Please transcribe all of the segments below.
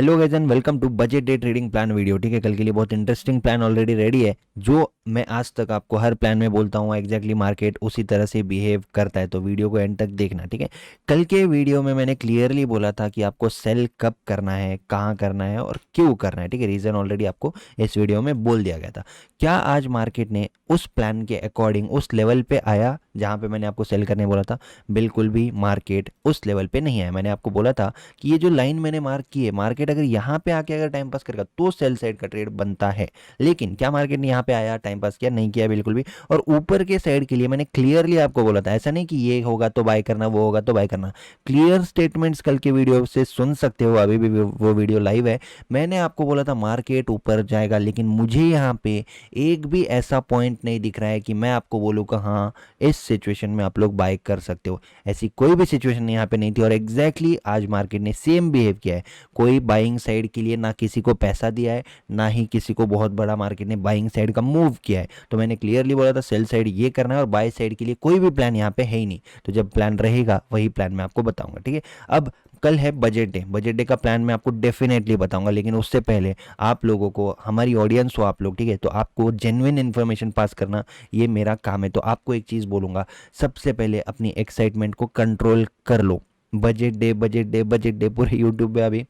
Hello guys and welcome to budget day trading plan video. ठीक है, कल के लिए बहुत इंटरेस्टिंग प्लान ऑलरेडी रेडी है। जो मैं आज तक आपको हर प्लान में बोलता हूँ एग्जैक्टली मार्केट उसी तरह से बिहेव करता है, तो वीडियो को एंड तक देखना। ठीक है, कल के वीडियो में मैंने क्लियरली बोला था कि आपको सेल कब करना है, कहाँ करना है और क्यों करना है। ठीक है, रीज़न ऑलरेडी आपको इस वीडियो में बोल दिया गया था। क्या आज मार्केट ने उस प्लान के अकॉर्डिंग उस लेवल पे आया जहाँ पे मैंने आपको सेल करने बोला था? बिल्कुल भी मार्केट उस लेवल पे नहीं आया। मैंने आपको बोला था कि ये जो लाइन मैंने मार्क की है, मार्केट अगर यहाँ पे आके अगर टाइम पास करेगा तो सेल साइड का ट्रेड बनता है। लेकिन क्या मार्केट ने यहाँ पे आया, टाइम पास किया? नहीं किया बिल्कुल भी। और ऊपर के साइड के लिए मैंने क्लियरली आपको बोला था, ऐसा नहीं कि ये होगा तो बाय करना, वो होगा तो बाय करना। क्लियर स्टेटमेंट्स कल के वीडियो से सुन सकते हो, अभी भी वो वीडियो लाइव है। मैंने आपको बोला था मार्केट ऊपर जाएगा, लेकिन मुझे यहाँ पे एक भी ऐसा पॉइंट नहीं दिख रहा है कि मैं आपको बोलूँ कि हाँ इस सिचुएशन में आप लोग बाय कर सकते हो। ऐसी कोई भी सिचुएशन यहाँ पे नहीं थी और एग्जैक्टली आज मार्केट ने सेम बिहेव किया है। कोई बाइंग साइड के लिए ना किसी को पैसा दिया है, ना ही किसी को बहुत बड़ा मार्केट ने बाइंग साइड का मूव किया है। तो मैंने क्लियरली बोला था सेल साइड ये करना है और बाय साइड के लिए कोई भी प्लान यहाँ पे है ही नहीं। तो जब प्लान रहेगा वही प्लान मैं आपको बताऊंगा। ठीक है, अब कल है बजट डे। बजट डे का प्लान मैं आपको डेफिनेटली बताऊंगा, लेकिन उससे पहले आप लोगों को, हमारी ऑडियंस हो आप लोग, ठीक है, तो आपको जेन्युइन इन्फॉर्मेशन पास करना ये मेरा काम है। तो आपको एक चीज़ बोलूँगा, सबसे पहले अपनी एक्साइटमेंट को कंट्रोल कर लो। Budget day budget day budget day, पूरे यूट्यूब पे अभी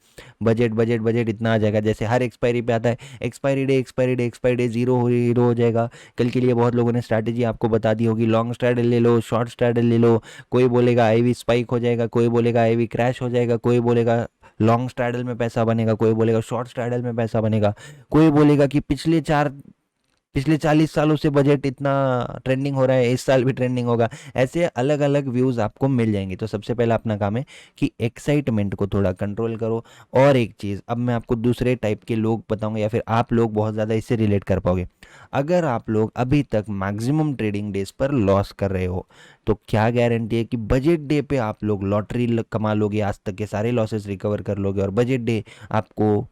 बजट बजट बजट इतना आ जाएगा, जैसे हर एक्सपायरी पे आता है expiry day expiry day expiry day, zero हो जाएगा। कल के लिए बहुत लोगों ने स्ट्रैटेजी आपको बता दी होगी, लॉन्ग स्ट्रैडल ले लो, शॉर्ट स्ट्रैडल ले लो। कोई बोलेगा आईवी स्पाइक हो जाएगा, कोई बोलेगा आईवी क्रैश हो जाएगा, कोई बोलेगा लॉन्ग स्ट्रैडल में पैसा बनेगा, कोई बोलेगा शॉर्ट स्ट्रैडल में पैसा बनेगा, कोई बोलेगा कि पिछले 40 सालों से बजट इतना ट्रेंडिंग हो रहा है, इस साल भी ट्रेंडिंग होगा। ऐसे अलग अलग व्यूज़ आपको मिल जाएंगे। तो सबसे पहला अपना काम है कि एक्साइटमेंट को थोड़ा कंट्रोल करो। और एक चीज़ अब मैं आपको दूसरे टाइप के लोग बताऊंगा, या फिर आप लोग बहुत ज़्यादा इससे रिलेट कर पाओगे। अगर आप लोग अभी तक मैक्सिमम ट्रेडिंग डेज पर लॉस कर रहे हो, तो क्या गारंटी है कि बजट डे पे आप लोग लॉटरी कमा लोगे, आज तक के सारे लॉसेस रिकवर कर लोगे और बजट डे आपको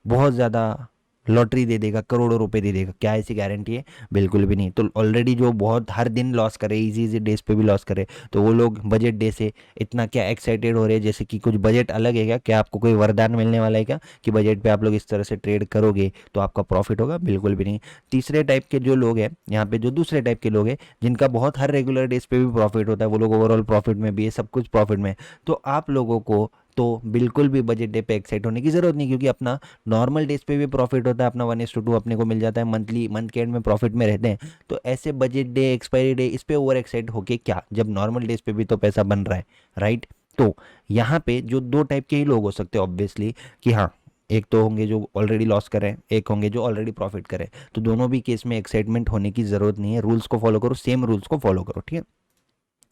बहुत ज़्यादा लॉटरी दे देगा, करोड़ों रुपए दे देगा? क्या ऐसी गारंटी है? बिल्कुल भी नहीं। तो ऑलरेडी जो बहुत हर दिन लॉस करे, इजी इजी डेज पे भी लॉस करे, तो वो लोग बजट डे से इतना क्या एक्साइटेड हो रहे हैं, जैसे कि कुछ बजट अलग है क्या? क्या आपको कोई वरदान मिलने वाला है क्या कि बजट पे आप लोग इस तरह से ट्रेड करोगे तो आपका प्रॉफिट होगा? बिल्कुल भी नहीं। तीसरे टाइप के जो लोग हैं यहाँ पे, जो दूसरे टाइप के लोग हैं जिनका बहुत हर रेगुलर डेज पे भी प्रॉफिट होता है, वो लोग ओवरऑल प्रॉफिट में भी है, सब कुछ प्रॉफिट में है। तो आप लोगों को तो बिल्कुल भी बजट डे पे एक्साइट होने की जरूरत नहीं, क्योंकि अपना नॉर्मल डेज पे भी प्रॉफिट होता है, अपना 1:2 अपने को मिल जाता है, मंथली मंथ के एंड में प्रॉफिट में रहते हैं। तो ऐसे बजट डे एक्सपायरी डे इस पे ओवर एक्साइट होके क्या, जब नॉर्मल डेज पे भी तो पैसा बन रहा है, राइट? तो यहाँ पे जो दो टाइप के ही लोग हो सकते हैं ऑब्वियसली, कि हाँ, एक तो होंगे जो ऑलरेडी लॉस करें, एक होंगे जो ऑलरेडी प्रॉफिट करें। तो दोनों भी केस में एक्साइटमेंट होने की जरूरत नहीं है। रूल्स को फॉलो करो, सेम रूल्स को फॉलो करो। ठीक है,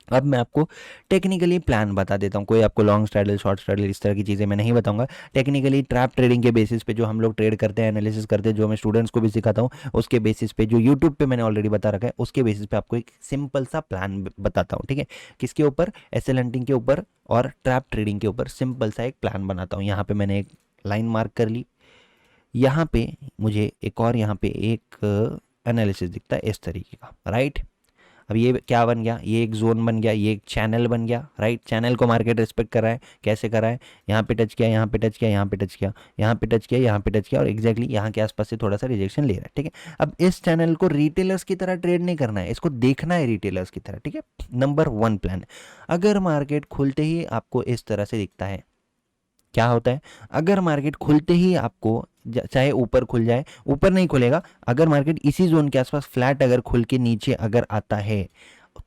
अब मैं आपको टेक्निकली प्लान बता देता हूँ। कोई आपको लॉन्ग स्ट्रैडल, शॉर्ट स्ट्रैडल, इस तरह की चीज़ें मैं नहीं बताऊंगा। टेक्निकली ट्रैप ट्रेडिंग के बेसिस पे जो हम लोग ट्रेड करते हैं, एनालिसिस करते हैं, जो मैं स्टूडेंट्स को भी सिखाता हूँ, उसके बेसिस पे जो यूट्यूब पे मैंने ऑलरेडी बता रखा है, उसके बेसिस पे आपको एक सिंपल सा प्लान बताता हूँ। ठीक है, किसके ऊपर? एसएल हंटिंग के ऊपर और ट्रैप ट्रेडिंग के ऊपर सिंपल सा एक प्लान बनाता हूँ। यहाँ पे मैंने एक लाइन मार्क कर ली, यहाँ पे मुझे एक और यहाँ पे एक एनालिसिस दिखता है इस तरीके का, राइट? अब ये क्या बन गया? ये एक जोन बन गया, ये एक चैनल बन गया, राइट? चैनल को मार्केट रिस्पेक्ट कर रहा है। कैसे कर रहा है? यहाँ पे टच किया, यहाँ पे टच किया, यहाँ पे टच किया, यहाँ पे टच किया, यहाँ पे टच किया, और एग्जैक्टली यहाँ के आसपास से थोड़ा सा रिजेक्शन ले रहा है। ठीक है, अब इस चैनल को रिटेलर्स की तरह ट्रेड नहीं करना है, इसको देखना है रिटेलर्स की तरह। ठीक है, नंबर 1 प्लान। अगर मार्केट खुलते ही आपको इस तरह से दिखता है, क्या होता है? अगर मार्केट खुलते ही आपको, चाहे ऊपर खुल जाए, ऊपर नहीं खुलेगा, अगर मार्केट इसी जोन के आसपास फ्लैट अगर खुल के नीचे अगर आता है,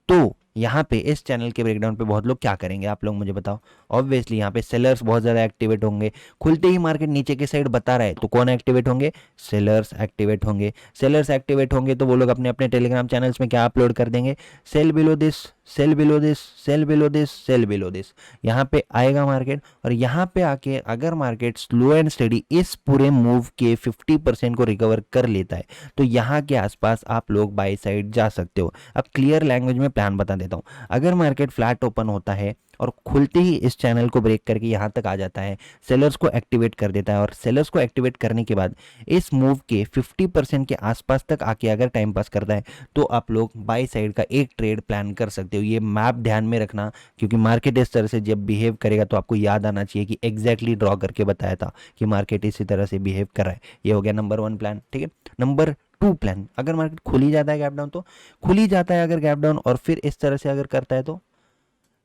तो यहाँ पे इस चैनल के ब्रेकडाउन पे बहुत लोग क्या करेंगे, आप लोग मुझे बताओ? ऑब्वियसली यहाँ पे सेलर्स बहुत ज़्यादा एक्टिवेट होंगे। खुलते ही मार्केट नीचे के साइड बता रहा है, तो कौन एक्टिवेट होंगे? सेलर्स एक्टिवेट होंगे। सेलर्स एक्टिवेट होंगे तो वो लोग अपने अपने टेलीग्राम चैनल्स में क्या अपलोड कर देंगे? Cell below this, cell below this, cell below this, cell below this. यहाँ पे आएगा मार्केट, और यहाँ पे आके अगर मार्केट स्लो एंड स्टेडी इस पूरे मूव के 50% को रिकवर कर लेता है, तो यहाँ के आसपास आप लोग बाय साइड जा सकते हो। अब क्लियर लैंग्वेज में प्लान बता देता हूँ। अगर मार्केट फ्लैट ओपन होता है और खुलते ही इस चैनल को ब्रेक करके यहाँ तक आ जाता है, सेलर्स को एक्टिवेट कर देता है, और सेलर्स को एक्टिवेट करने के बाद इस मूव के 50% के आसपास तक आके अगर टाइम पास करता है तो आप लोग बाई साइड का एक ट्रेड प्लान कर सकते हो। ये मैप ध्यान में रखना, क्योंकि मार्केट इस तरह से जब बिहेव करेगा तो आपको याद आना चाहिए कि एग्जैक्टली ड्रॉ करके बताया था कि मार्केट इसी तरह से बिहेव कर रहा है। ये हो गया नंबर 1 प्लान, ठीक है। नंबर 2 प्लान, अगर मार्केट खुल ही जाता है गैप डाउन तो खुल ही जाता है अगर गैप डाउन, और फिर इस तरह से अगर करता है तो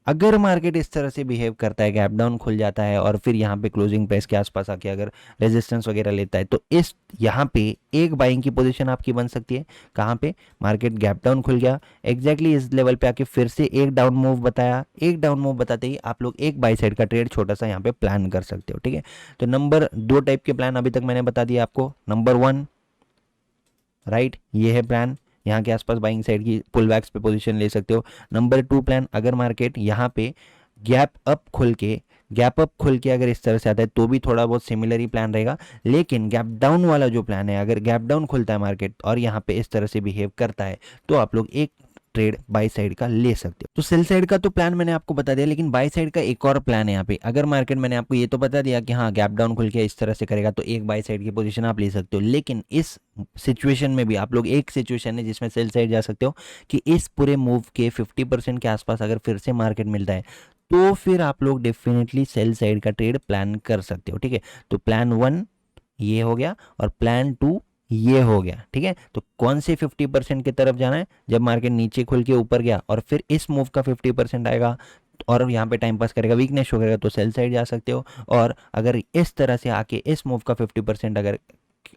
अगर मार्केट इस तरह से बिहेव करता है, गैप डाउन खुल जाता है और फिर यहाँ पे क्लोजिंग प्राइस के आसपास आके अगर रेजिस्टेंस वगैरह लेता है तो इस यहाँ पे एक बाइंग की पोजीशन आपकी बन सकती है। कहाँ पे? मार्केट गैप डाउन खुल गया, एग्जैक्टली इस लेवल पे आके फिर से एक डाउन मूव बताया, एक डाउन मूव बताते ही आप लोग एक बाई साइड का ट्रेड छोटा सा यहाँ पे प्लान कर सकते हो, ठीक है। तो नंबर 2 टाइप के प्लान अभी तक मैंने बता दिया आपको। नंबर 1 राइट, ये है प्लान, यहाँ के आसपास बाइंग साइड की पुल बैक्स पे पोजीशन ले सकते हो। नंबर 2 प्लान, अगर मार्केट यहाँ पे गैप अप खुल के अगर इस तरह से आता है तो भी थोड़ा बहुत सिमिलर ही प्लान रहेगा, लेकिन गैप डाउन वाला जो प्लान है, अगर गैप डाउन खुलता है मार्केट और यहाँ पे इस तरह से बिहेव करता है तो आप लोग एक ट्रेड बाई साइड का ले सकते हो। तो सेल साइड का तो प्लान मैंने आपको बता दिया, लेकिन बाई साइड का एक और प्लान है यहाँ पे। अगर मार्केट, मैंने आपको ये तो बता दिया कि हाँ गैप डाउन खुल के इस तरह से करेगा तो एक बाई साइड की पोजीशन आप ले सकते हो, लेकिन इस सिचुएशन में भी आप लोग, एक सिचुएशन है जिसमें सेल साइड जा सकते हो कि इस पूरे मूव के 50% के आसपास अगर फिर से मार्केट मिलता है तो फिर आप लोग डेफिनेटली सेल साइड का ट्रेड प्लान कर सकते हो, ठीक है। तो प्लान 1 ये हो गया और प्लान 2 ये हो गया, ठीक है। तो कौन से 50% की तरफ जाना है? जब मार्केट नीचे खुल के ऊपर गया और फिर इस मूव का 50% आएगा और यहाँ पे टाइम पास करेगा, वीकनेस शो करेगा तो सेल साइड जा सकते हो। और अगर इस तरह से आके इस मूव का 50% अगर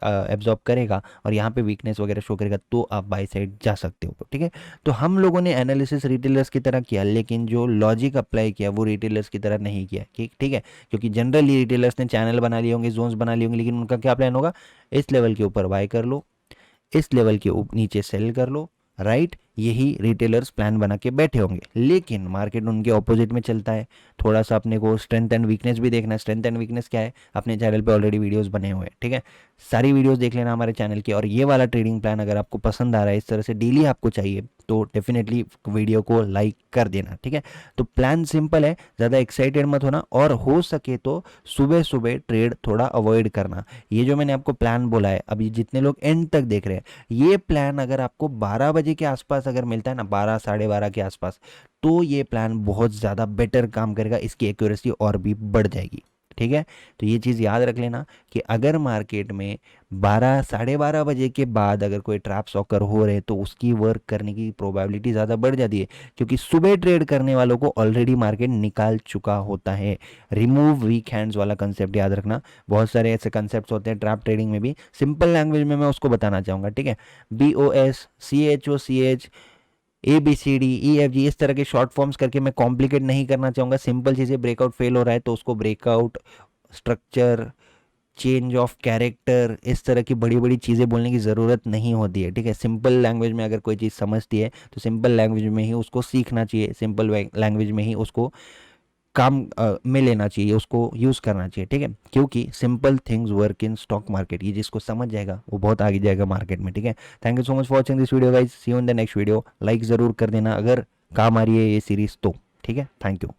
एब्जॉर्ब करेगा और यहाँ पे वीकनेस वगैरह शो करेगा तो आप बाई साइड जा सकते हो, ठीक है। तो हम लोगों ने एनालिसिस रिटेलर्स की तरह किया, लेकिन जो लॉजिक अप्लाई किया वो रिटेलर्स की तरह नहीं किया, ठीक है। क्योंकि जनरली रिटेलर्स ने चैनल बना लिए होंगे, जोन्स बना लिए होंगे, लेकिन उनका क्या प्लान होगा? इस लेवल के ऊपर बाय कर लो, इस लेवल के नीचे सेल कर लो, राइट। यही रिटेलर्स प्लान बना के बैठे होंगे, लेकिन मार्केट उनके ऑपोजिट में चलता है। थोड़ा सा अपने को स्ट्रेंथ एंड वीकनेस भी देखना है। स्ट्रेंथ एंड वीकनेस क्या है? अपने चैनल पे ऑलरेडी वीडियोस बने हुए हैं, ठीक है। सारी वीडियोस देख लेना हमारे चैनल की। और ये वाला ट्रेडिंग प्लान अगर आपको पसंद आ रहा है, इस तरह से डेली आपको चाहिए, तो डेफिनेटली वीडियो को लाइक कर देना, ठीक है। तो प्लान सिंपल है, ज़्यादा एक्साइटेड मत होना, और हो सके तो सुबह सुबह ट्रेड थोड़ा अवॉइड करना। ये जो मैंने आपको प्लान बोला है, अभी जितने लोग एंड तक देख रहे हैं, ये प्लान अगर आपको 12 बजे के आसपास अगर मिलता है ना, 12 साढ़े 12 के आसपास, तो ये प्लान बहुत ज़्यादा बेटर काम करेगा, इसकी एक्यूरेसी और भी बढ़ जाएगी, ठीक है। तो ये चीज़ याद रख लेना कि अगर मार्केट में 12 साढ़े 12 बजे के बाद अगर कोई ट्रैप्स ऑकर हो रहे तो उसकी वर्क करने की प्रोबेबिलिटी ज़्यादा बढ़ जाती है, क्योंकि सुबह ट्रेड करने वालों को ऑलरेडी मार्केट निकाल चुका होता है। रिमूव वीक हैंड्स वाला कंसेप्ट याद रखना। बहुत सारे ऐसे कंसेप्ट होते हैं ट्रैप ट्रेडिंग में भी, सिंपल लैंग्वेज में मैं उसको बताना चाहूँगा, ठीक है। BOS CHOCH ABCDEFG इस तरह के शॉर्ट फॉर्म्स करके मैं कॉम्प्लिकेट नहीं करना चाहूँगा। सिंपल चीज़ें, ब्रेकआउट फेल हो रहा है तो उसको breakout, structure, change of character, इस तरह की बड़ी बड़ी चीज़ें बोलने की ज़रूरत नहीं होती है, ठीक है। सिंपल लैंग्वेज में अगर कोई चीज़ समझती है तो सिंपल लैंग्वेज में ही उसको सीखना चाहिए, सिंपल लैंग्वेज में ही उसको काम में लेना चाहिए, उसको यूज़ करना चाहिए, ठीक है। क्योंकि simple things work in stock market, ये जिसको समझ जाएगा वो बहुत आगे जाएगा मार्केट में, ठीक है। Thank you so much for watching this video guys, see you in the next video. Like ज़रूर कर देना अगर काम आ रही है ये सीरीज़ तो, ठीक है। Thank you.